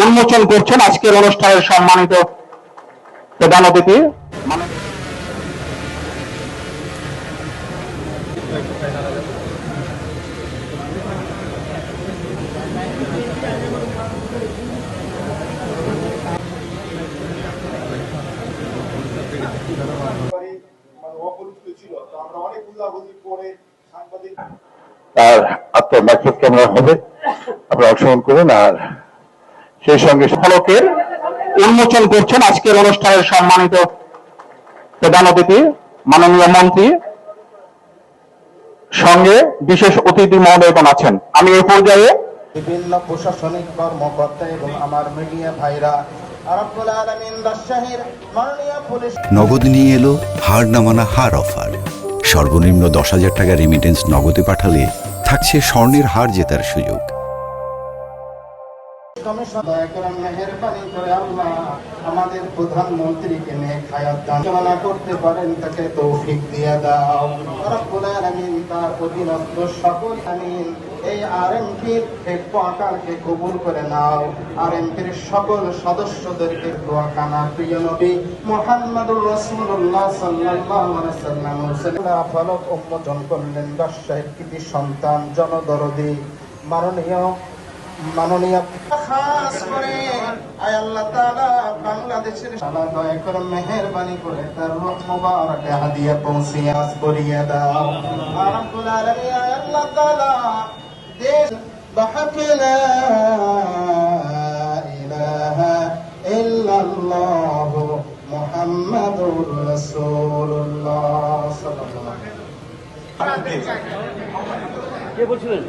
উন্মোচন করছেন আজকের অনুষ্ঠানের সম্মানিত প্রধান অতিথি তার আত্মবাক্য ক্যামেরা হবে, আপনারা অংশগ্রহণ করুন। আর সেই সঙ্গে ফলকের উন্মোচন করছেন আজকের অনুষ্ঠানের সম্মানিত প্রধান অতিথি মাননীয় মন্ত্রী, সঙ্গে বিশেষ অতিথি মহোদয়গণ আছেন। আমি এই পর্যায়ে বিভিন্ন প্রশাসনিক কর্মকর্তা এবং আমার মিডিয়া ভাইরা, রব্বুল আলামিন রাজশাহীর মাননীয় পুলিশ নগদ নিয়ে এলো হার না মানা হার অফার। সর্বনিম্ন 10,000 টাকা রেমিটেন্স নগদে পাঠালে থাকছে স্বর্ণের হার জেতার সুযোগ। মেহেরবানি করে আল্লাহ আমাদের প্রধানমন্ত্রীকে নেক হায়াত দান করতে পারেন, তাকে তৌফিক দিয়ে দাও রব্বুল আলামিন। তার অধীনস্থ সকল আমিন এই আরএমপির আকারকে কবুল করে নাও। আরএমপির সকল সদস্যদেরকে দোয়া কানা প্রিয় নবী মুহাম্মদুর রাসূলুল্লাহ সাল্লাল্লাহু আলাইহি ওয়াসাল্লাম ফলক উন্মোচন করলেন রাজশাহীর কৃতি সন্তান জনদরদি মাননীয় খাস করে আয় আল্লাহ তাআলা বাংলাদেশের সারা দয়া করে মেহেরবানি করে তার রূহ মুবারকে হাদিয়া পৌঁছিয়ে করিয়ে দাও রব্বুল আলামিন। আয় আল্লাহ তাআলা দেশ বাহকে লা ইলাহা ইল্লাল্লাহ মুহাম্মাদুর রাসূলুল্লাহ সাল্লাল্লাহু আলাইহি ওয়াসাল্লাম। কে বলছিলেন?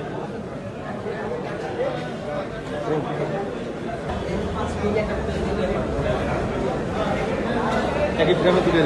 এক গ্রামে তুলে